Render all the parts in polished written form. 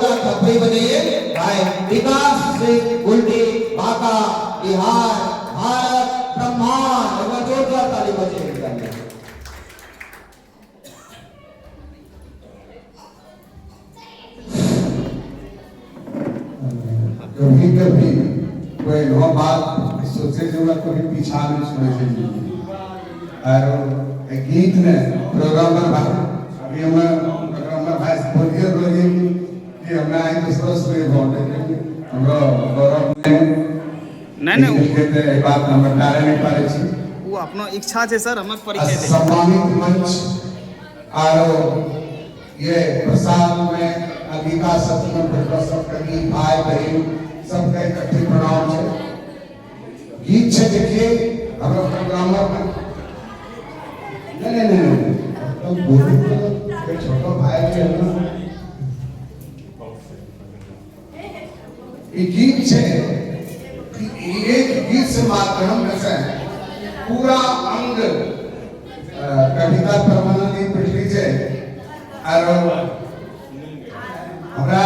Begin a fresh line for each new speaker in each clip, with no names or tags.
जोरदार थप्पड़ी बजाइए भाई विकास सिंह गुलटी बांका बिहार भारत ब्रह्मांड एक बार जोरदार ताली बजाइए
कभी कभी कोई नौ बात सोचे जो मैं कभी पीछा नहीं सुने चाहिए और एक गीत ने प्रोग्रामर भाई अभी हमें प्रोग्रामर भाई बोलिए बोलिए कि हमें आई दूसरा स्टोरी बहुत है हमरा गौरव ने नहीं कहते एक बात हम बताने नहीं पारे छी
वो अपना इच्छा से सर हमें परिचय दे
सम्मानित मंच और ये प्रसाद में अधिका सत्संग सब कभी भाई बहन सबके इकट्ठे प्रणाम है गीत से देखिए हमारा प्रोग्रामर में नहीं तो बोलू तो छोटा भाई है ना ये गीत से एक गीत से माध्यम से पूरा अंग कविता परमानंद पृथ्वी से और हमरा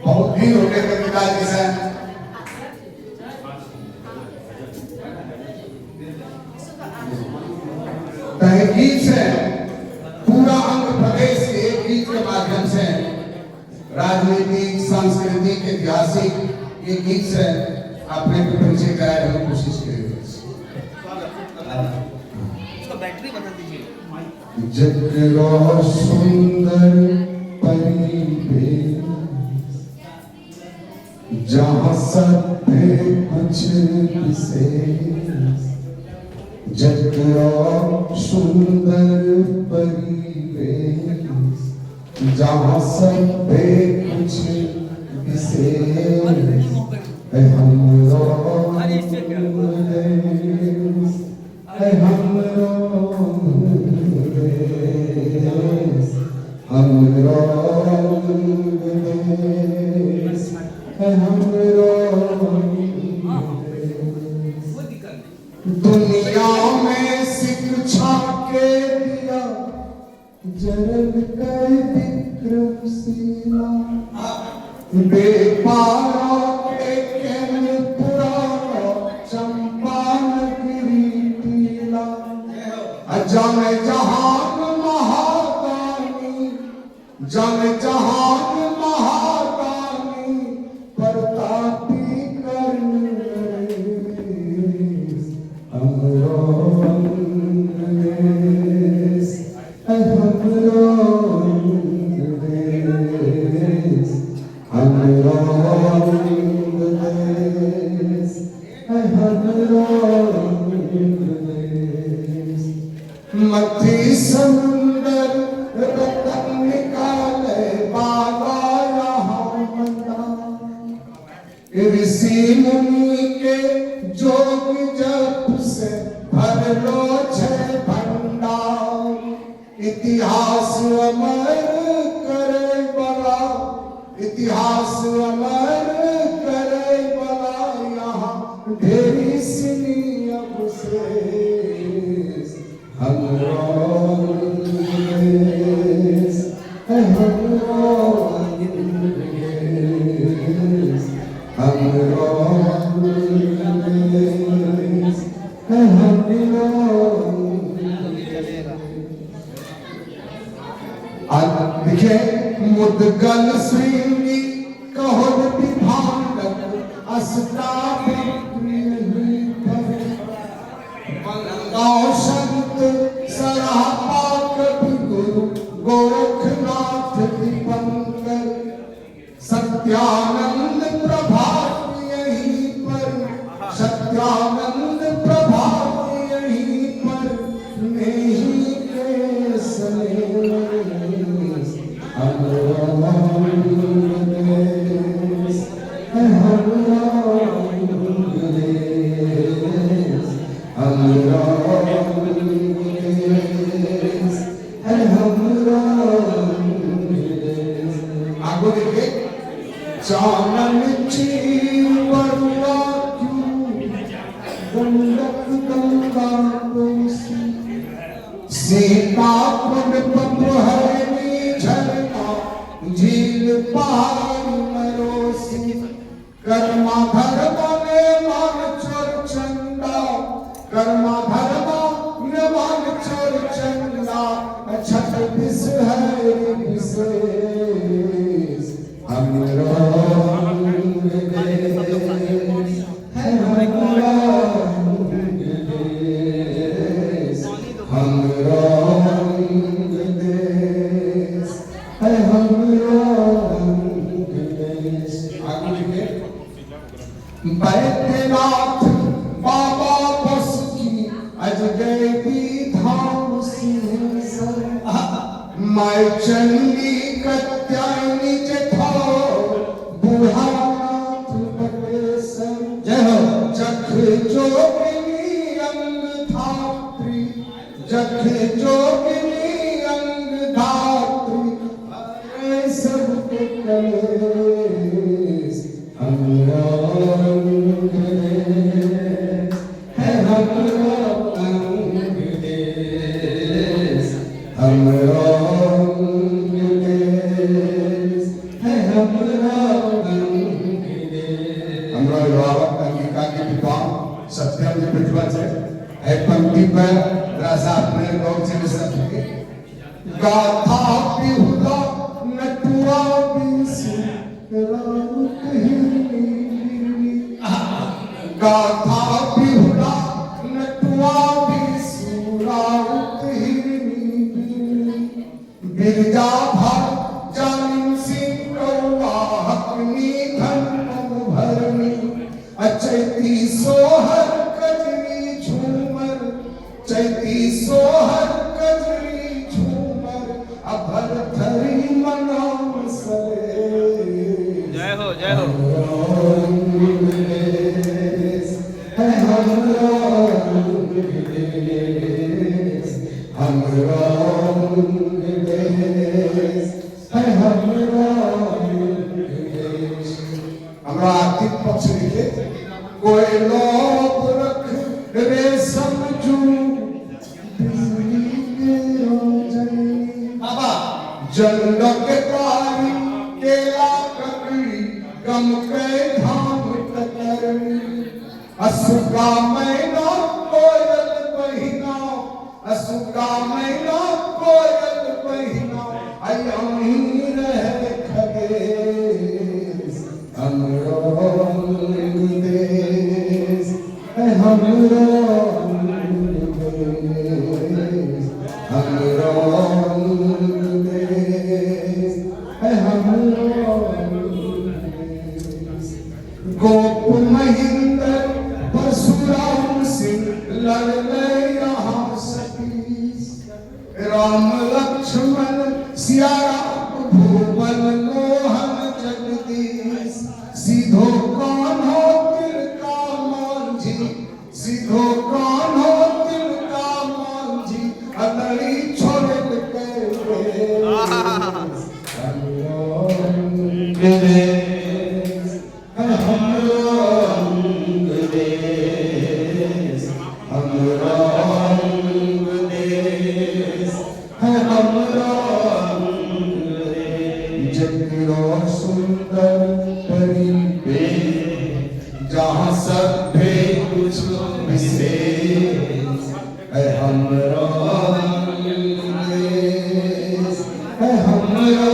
बहुत दिन हो गए कविता जी से गीत से पूरा अंग प्रदेश के एक गीत के माध्यम से राजनीतिक सांस्कृतिक ऐतिहासिक ये गीत से अपने परिचय कराने की कोशिश करेंगे
बैटरी बता दीजिए
जगरो सुंदर परिवेश जहाँ सत्य कुछ विशेष जगरो सुंदर परिवेश जहाँ सत्य कुछ विशेष हमरो दुनिया में शिक्षा के दिया जरग कर विक्रमशिला बेपारा के पुराना चंपानगिरी टीला जम जहान महादानी जम जहान महादानी प्रतापी कर्ण हमरो देश हमरो देश हमरो देश हमरो देश मथी समुंदर रतन निकाले बाबा यहाँ मंदा ऋषि मुनि के जोग जप से भर लो छे भंडार इतिहास अमर करे बला इतिहास अमर करे बला यहाँ ढेरी सिनी अवशेष हमरो देश हमरो देश हमरो देश हमरो देखिए मुदगल श्रीनी कहोद विभांडक अस्ताप औषध सराह पाक गुरु गोरखनाथ दीपंकर सत्यानंद प्रभात यहीं पर सत्यानंद प्रभात यहीं पर नहीं के सलेस हमरो देश हमरो देश हमरो देश हमरो देश आगो देखिए चानन चीवरुआ क्यों गंडक गंगा कोसी सीता पद पद हरनी झरना झील पहाड़ी मरोसी कर्मा धर्मा ने मान चोर चंदा कर्मा धर्मा ने मान चोर चंदा छठ बिस है विशेष हमरो है हमरो हमरो देश है हमरो देश आगे लिखे बैद्यनाथ बाबा बस की अजगय की धाम सिंहासन माय चंडी कत्यायनी जठो बुढ़ानाथ बटेश्वर जय हो जख जोगिनी अंग धात्री जख जोगिनी अंग धात्री हरे सबके कलेश हमरो अंग देश है हमरो अंग देश हमरो अंग देश है हमरो अंग देश हमरो युवावक अंगिका के विद्वान सत्यम जी बिजवा से है पंक्ति पर राजा अपने लोग से सकते गाथा बिहुला नटुआ बिसु राम कहिनी गाथा बिहुला नटुआ बिसु राम कहिनी बिरजा भर जानिम सिंह कौआ हकनी धन भरनी अचैती सोहर कजरी झूमर चैती सोहर कजरी झूमर अभर धरी मनाम सले
जय हो जय हो
है हमरो देश हमरो देश है हमरो देश हमरा आर्थिक पक्ष लिखे कोई लोग रख रेशम जू बिजली के रोजनी बाबा जंगक कारी केला ककड़ी गम के धाम कतरनी असुका मैना कोयल बहिना असुका मैना कोयल बहिना अयमी रहे खगेश हमरो देश है हमरो देश हमरो देश है हमरो देश गोप महेंद्र परशुराम सिंह लड़ले यहाँ सतीश राम लक्ष्मण सिया राम भूपन मोहन जगदीश सीधो कान्हो तिलका मांझी सीधो कान्हो तिलका मांझी अतड़ी छोड़ के देश है हमरो देश हमरो देश है हमरो जगरो सुंदर परिवेश जहाँ सभ्य कुछ विशेष है हमरो देश है हमरो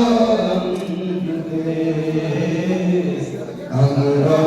देश हमरो